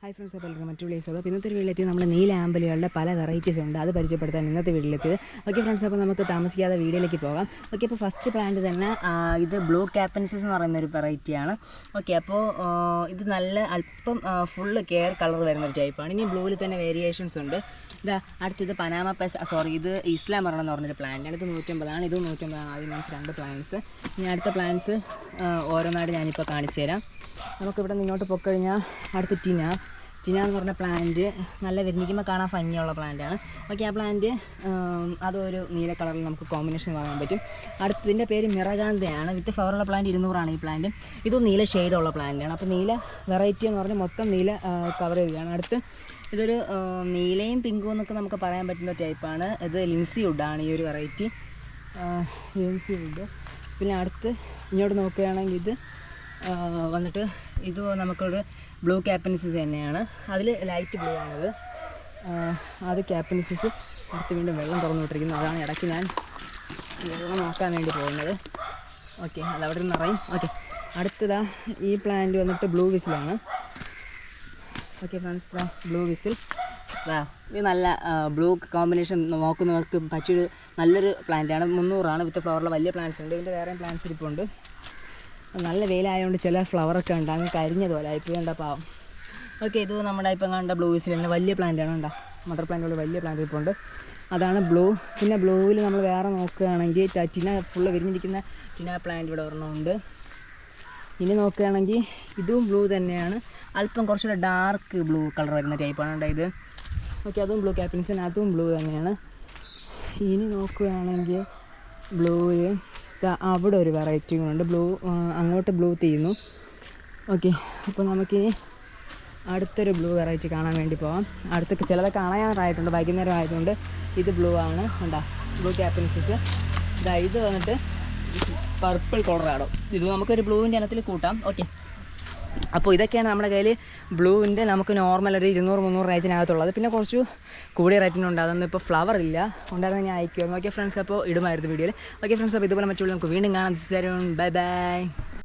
Hi friends, അപ്പോൾ മറ്റു വിളിച്ചത് അപ്പോൾ ഇന്നത്തെ വീട്ടിലെത്തി നമ്മൾ നീല ആമ്പലുകളുടെ പല വെറൈറ്റീസ് ഉണ്ട്. അത് പരിചയപ്പെടുത്താൻ ഇന്നത്തെ വീട്ടിലെത്തിയത്. ഓക്കെ ഫ്രണ്ട്സ്, അപ്പോൾ നമുക്ക് താമസിക്കാതെ വീഡിയോയിലേക്ക് പോകാം. ഓക്കെ, അപ്പോൾ ഫസ്റ്റ് പ്ലാന്റ് തന്നെ ഇത് ബ്ലൂ ക്യാപ്പൻസിസ് എന്ന് പറയുന്ന ഒരു വെറൈറ്റിയാണ്. ഓക്കെ, അപ്പോൾ ഇത് നല്ല അല്പം ഫുള്ള് കെയർ കളർ വരുന്നൊരു ടൈപ്പാണ്. ഇനി ബ്ലൂവിൽ തന്നെ വേരിയേഷൻസ് ഉണ്ട്. ഇതാ അടുത്തിത് പനാമ ഇത് ഇസ്ലാം മരണം എന്ന് പറഞ്ഞൊരു പ്ലാന്റാണ്. ഇത് 150, ഇത് 150. ആദ്യം കാണിച്ച് രണ്ട് പ്ലാന്റ്സ്. ഇനി അടുത്ത പ്ലാന്റ്സ് ഓരോന്നായിട്ട് ഞാനിപ്പോൾ കാണിച്ചു തരാം. നമുക്കിവിടെ നിന്നോട്ട് പോയിക്കഴിഞ്ഞാൽ അടുത്ത ടിന എന്ന് പറഞ്ഞ പ്ലാന്റ് നല്ല വിരിഞ്ഞിക്കുമ്പോൾ കാണാൻ ഭംഗിയുള്ള പ്ലാന്റാണ്. ഓക്കെ, ആ പ്ലാന്റ് അതൊരു നീല കളറിൽ നമുക്ക് കോമ്പിനേഷൻ പറയാൻ പറ്റും. അടുത്തതിൻ്റെ പേര് മിറകാന്തയാണ്. വിത്ത് ഫ്ലവറുള്ള പ്ലാന്റ് 200 ഈ പ്ലാന്റ്. ഇതും നീല ഷെയ്ഡുള്ള പ്ലാന്റാണ്. അപ്പോൾ നീല വെറൈറ്റി എന്ന് പറഞ്ഞാൽ മൊത്തം നീല കവർ ചെയ്യുകയാണ്. അടുത്ത് ഇതൊരു നീലയും പിങ്കും എന്നൊക്കെ നമുക്ക് പറയാൻ പറ്റുന്ന ടൈപ്പാണ്. ഇത് ലിൻസി വുഡാണ് ഈ ഒരു വെറൈറ്റി, ലിൻസി വുഡ്. പിന്നെ അടുത്ത് ഇങ്ങോട്ട് നോക്കുകയാണെങ്കിൽ ഇത് വന്നിട്ട് ഇത് നമുക്കൊരു ബ്ലൂ ക്യാപ്പൻസിസ് തന്നെയാണ്. അതിൽ ലൈറ്റ് ബ്ലൂ ആണിത്. അത് ക്യാപ്പൻസിസ് അടുത്ത് വീണ്ടും വെള്ളം തുറന്നു വിട്ടിരിക്കുന്നു. അതാണ് ഇടയ്ക്ക് ഞാൻ വെള്ളം നോക്കാൻ വേണ്ടി പോകുന്നത്. ഓക്കെ, അതവിടെ നിന്ന് നിറയും. ഓക്കെ, അടുത്തതാ ഈ പ്ലാന്റ് വന്നിട്ട് ബ്ലൂ വിസിലാണ്. ഓക്കെ ഫ്രണ്ട്സ്, ബ്ലൂ വിസിൽ ഇത് നല്ല ബ്ലൂ കോമ്പിനേഷൻ നോക്കുന്നവർക്ക് പറ്റിയൊരു നല്ലൊരു പ്ലാന്റാണ്. 300 വിത്ത് ഫ്ലവറുള്ള വലിയ പ്ലാന്റ്സ് ഉണ്ട്. ഇതിൻ്റെ വേറെയും പ്ലാന്റ്സ് ഇരിപ്പുണ്ട്. നല്ല വെയിലായതുകൊണ്ട് ചില ഫ്ലവറൊക്കെ ഉണ്ട്, അങ്ങ് കരിഞ്ഞതുപോലെ ഇപ്പോൾ കണ്ട പാവം. ഓക്കെ, ഇത് നമ്മുടെ ഇപ്പം കണ്ട ബ്ലൂ വിസിലിൻ്റെ വലിയ പ്ലാന്റാണ്. ഉണ്ടോ, മദർ പ്ലാന്റുള്ള വലിയ പ്ലാന്റ് ഇപ്പോൾ ഉണ്ട്. അതാണ് ബ്ലൂ. പിന്നെ ബ്ലൂവിൽ നമ്മൾ വേറെ നോക്കുകയാണെങ്കിൽ ടിന ഫുള്ള് വിരിഞ്ഞിരിക്കുന്ന ടിന പ്ലാന്റ് ഇവിടെ ഒരെണ്ണമുണ്ട്. ഇനി നോക്കുകയാണെങ്കിൽ ഇതും ബ്ലൂ തന്നെയാണ്. അല്പം കുറച്ചുകൂടെ ഡാർക്ക് ബ്ലൂ കളർ വരുന്ന ടൈപ്പാണ് ഉണ്ട് ഇത്. ഓക്കെ, അതും ബ്ലൂ ക്യാപ്റ്റൻസിന്, അതും ബ്ലൂ തന്നെയാണ്. ഇനി നോക്കുകയാണെങ്കിൽ ബ്ലൂവിൽ അവിടെ ഒരു വെറൈറ്റി ഉണ്ട്. ബ്ലൂ അങ്ങോട്ട് ബ്ലൂ തീരുന്നു. ഓക്കെ, അപ്പോൾ നമുക്കിനി അടുത്തൊരു ബ്ലൂ വെറൈറ്റി കാണാൻ വേണ്ടി പോകാം. അടുത്തൊക്കെ ചിലതൊക്കെ കാണാറായിട്ടുണ്ട്, വൈകുന്നേരം ആയതുകൊണ്ട്. ഇത് ബ്ലൂ ആണ്. ഉണ്ടാ ബ്ലൂ ക്യാപ്പൻസിസ്. ഇത് വന്നിട്ട് പർപ്പിൾ കളറാണോ. ഇത് നമുക്കൊരു ബ്ലൂവിൻ്റെ ഇനത്തിൽ കൂട്ടാം. ഓക്കെ, അപ്പോൾ ഇതൊക്കെയാണ് നമ്മുടെ കയ്യിൽ ബ്ലൂവിൻ്റെ നമുക്ക് നോർമൽ ഒരു 200-300 റേറ്റിനകത്തുള്ളത്. പിന്നെ കുറച്ച് കൂടിയ റേറ്റിനുണ്ട്. അതൊന്നും ഇപ്പോൾ ഫ്ലവർ ഇല്ല, ഉണ്ടായിരുന്ന ഞാൻ അയക്കുമായിരുന്നു. ഓക്കെ ഫ്രണ്ട്സ്, അപ്പോൾ ഇടുമായിരുന്നു വീഡിയോയിൽ. ഓക്കെ ഫ്രണ്ട്സ്, അപ്പോൾ ഇതുപോലെ മറ്റുള്ള നമുക്ക് വീണ്ടും കാണാം. Bye bye.